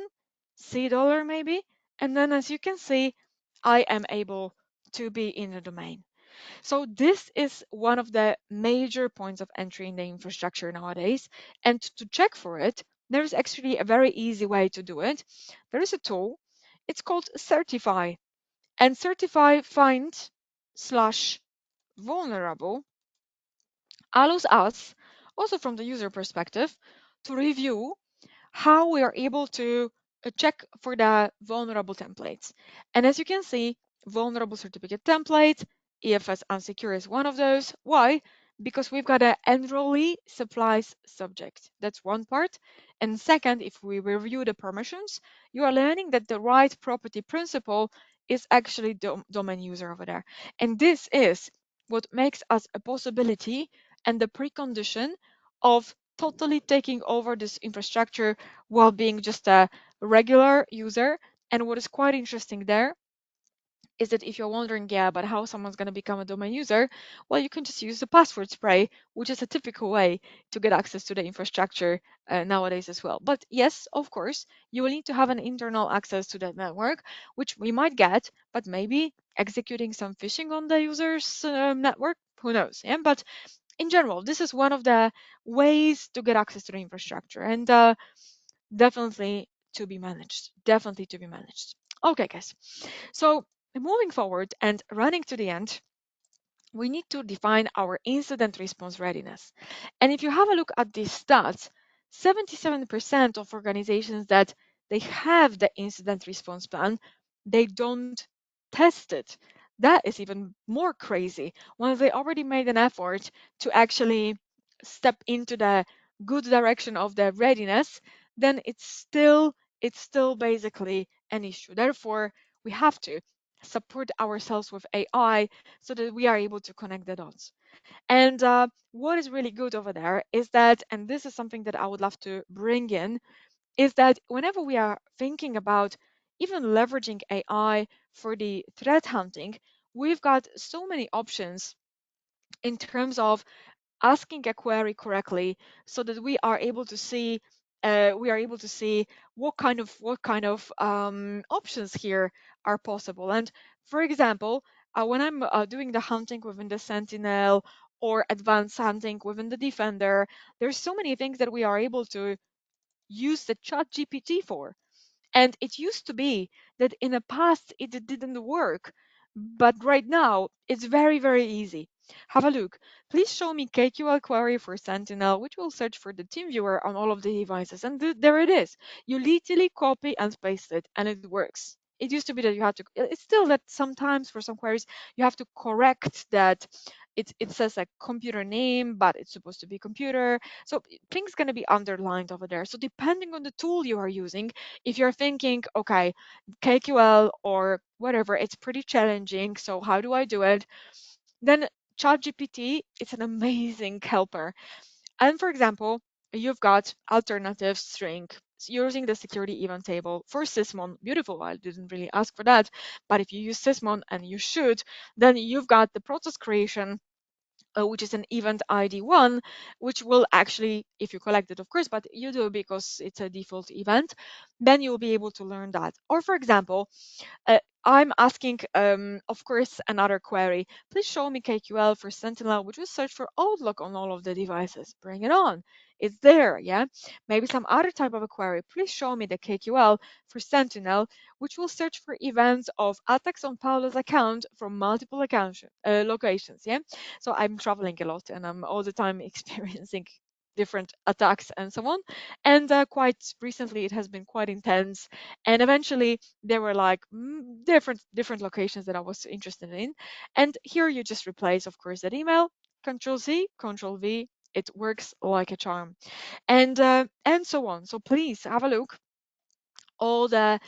$C maybe, and then as you can see, I am able to be in the domain. So this is one of the major points of entry in the infrastructure nowadays. And to check for it, there's actually a very easy way to do it. There is a tool. It's called Certify. And Certify find slash vulnerable allows us, also from the user perspective, to review how we are able to check for the vulnerable templates. And as you can see, vulnerable certificate template, EFS unsecure is one of those. Why? Because we've got an enrollee supplies subject. That's one part. And second, if we review the permissions, you are learning that the right property principal is actually domain user over there. And this is what makes us a possibility and the precondition of totally taking over this infrastructure while being just a regular user. And what is quite interesting there is that if you're wondering, yeah, but how someone's going to become a domain user, well, you can just use the password spray, which is a typical way to get access to the infrastructure nowadays as well. But yes, of course, you will need to have an internal access to that network, which we might get, but maybe executing some phishing on the user's network, who knows? Yeah, but in general, this is one of the ways to get access to the infrastructure, and definitely to be managed. Definitely to be managed. Okay, guys. So moving forward and running to the end, we need to define our incident response readiness. And if you have a look at these stats, 77% of organizations that they have the incident response plan, they don't test it. That is even more crazy. Once they already made an effort to actually step into the good direction of the readiness, then it's still basically an issue. Therefore, we have to support ourselves with AI so that we are able to connect the dots. And what is really good over there is that, and this is something that I would love to bring in, is that whenever we are thinking about even leveraging AI for the threat hunting, we've got so many options in terms of asking a query correctly so that we are able to see what kind of options here are possible. And for example, when I'm doing the hunting within the Sentinel or advanced hunting within the Defender, there's so many things that we are able to use the chat GPT for. And it used to be that in the past it didn't work, but right now it's very, very easy. Have a look. Please show me KQL query for Sentinel, which will search for the TeamViewer on all of the devices. And there it is. You literally copy and paste it, and it works. It used to be that you had to, it's still that sometimes for some queries, you have to correct that it says a computer name, but it's supposed to be computer. So things going to be underlined over there. So depending on the tool you are using, if you're thinking, okay, KQL or whatever, it's pretty challenging. So how do I do it? Then ChatGPT is an amazing helper. And for example, you've got alternative string using the security event table for Sysmon. Beautiful. I didn't really ask for that. But if you use Sysmon, and you should, then you've got the process creation which is an event ID 1, which will actually, if you collect it, of course, but you do because it's a default event, then you'll be able to learn that. Or for example, I'm asking, of course, another query. Please show me KQL for Sentinel, which will search for Outlook on all of the devices. Bring it on. It's there, yeah? Maybe some other type of a query. Please show me the KQL for Sentinel, which will search for events of attacks on Paolo's account from multiple locations, yeah? So I'm traveling a lot and I'm all the time experiencing different attacks and so on. And quite recently, it has been quite intense. And eventually, there were like different locations that I was interested in. And here you just replace, of course, that email, Control C, Control V. It works like a charm, and so on. So please have a look all the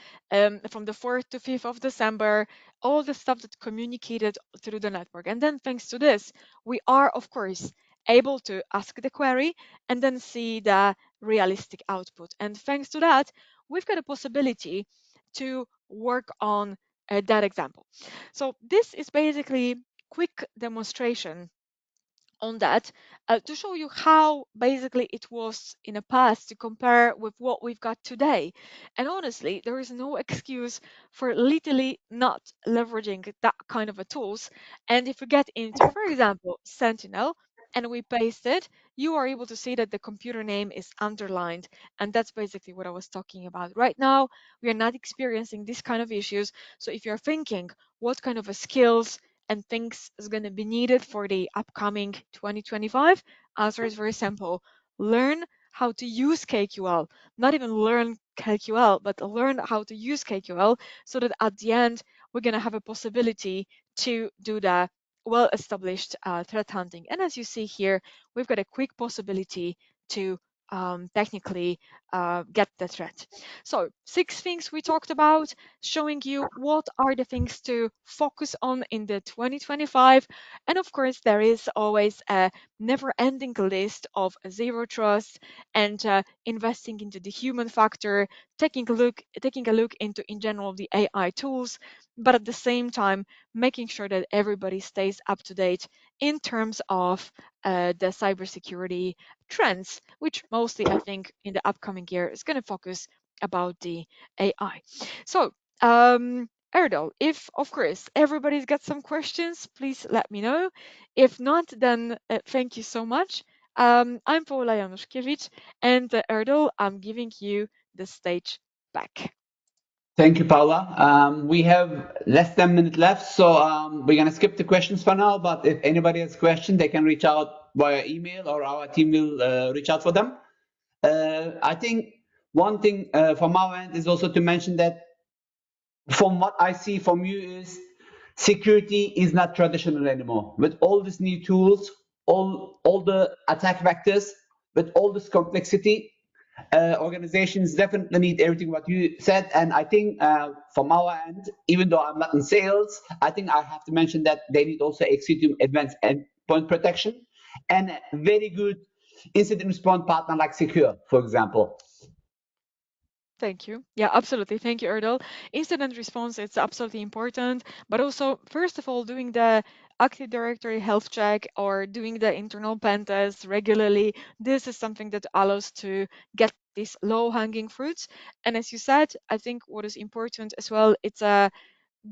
from the 4th to 5th of December, all the stuff that communicated through the network. And then thanks to this, we are, of course, able to ask the query and then see the realistic output. And thanks to that, we've got a possibility to work on that example. So this is basically quick demonstration on that to show you how basically it was in the past to compare with what we've got today. And honestly, there is no excuse for literally not leveraging that kind of a tools. And if we get into, for example, Sentinel, and we paste it, you are able to see that the computer name is underlined. And that's basically what I was talking about. Right now, we are not experiencing this kind of issues. So if you're thinking what kind of a skills and things is going to be needed for the upcoming 2025? Answer is very simple. Learn how to use KQL. Not even learn KQL, but learn how to use KQL so that at the end, we're going to have a possibility to do the well-established threat hunting. And as you see here, we've got a quick possibility to technically get the threat. So 6 things we talked about, showing you what are the things to focus on in the 2025. And of course, there is always a never-ending list of zero trust and investing into the human factor, taking a look into in general the AI tools, but at the same time making sure that everybody stays up to date in terms of the cybersecurity trends, which mostly I think in the upcoming year is going to focus about the AI. So, Erdal, if of course everybody's got some questions, please let me know. If not, then thank you so much. I'm Paula Januszkiewicz, and Erdal, I'm giving you the stage back. Thank you, Paula. We have less than a minute left, so we're going to skip the questions for now. But if anybody has a question, they can reach out via email or our team will reach out for them. I think one thing from our end is also to mention that from what I see from you is security is not traditional anymore. With all these new tools, all the attack vectors, with all this complexity, organizations definitely need everything what you said. And I think from our end, even though I'm not in sales, I think I have to mention that they need also Xcitium advanced endpoint protection and a very good incident response partner like Secure, for example. Thank you. Yeah, absolutely. Thank you, Erdal. Incident response, it's absolutely important, but also, first of all, doing the Active Directory health check or doing the internal pen test regularly. This is something that allows to get these low-hanging fruits. And as you said, I think what is important as well, it's a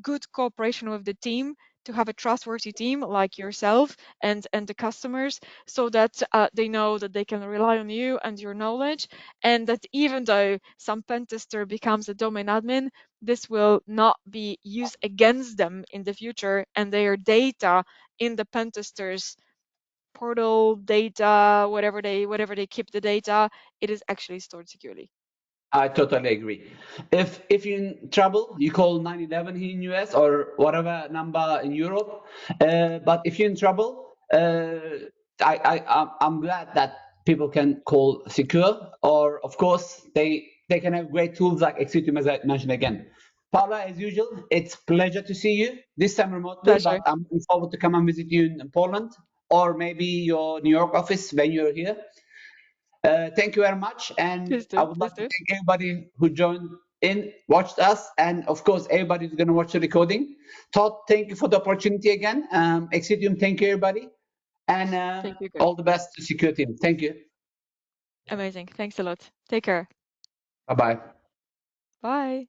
good cooperation with the team to have a trustworthy team like yourself and the customers so that they know that they can rely on you and your knowledge, and that even though some pen tester becomes a domain admin, this will not be used against them in the future, and their data in the pen testers portal data, whatever they keep the data, it is actually stored securely. I totally agree. If you're in trouble, you call 911 here in US or whatever number in Europe. But if you're in trouble, I'm glad that people can call secure, or of course they can have great tools like Xcitium, as I mentioned again. Paula, as usual, it's pleasure to see you this time remotely, Pleasure. but I'm looking forward to come and visit you in Poland or maybe your New York office when you're here. Thank you very much. And Please I do. would Please like to do. thank everybody who joined in, watched us, and of course, everybody who's going to watch the recording. Todd, thank you for the opportunity again. Xcitium, thank you, everybody. And Thank you, all the best to security team. Thank you. amazing. Thanks a lot. Take care. Bye bye. Bye.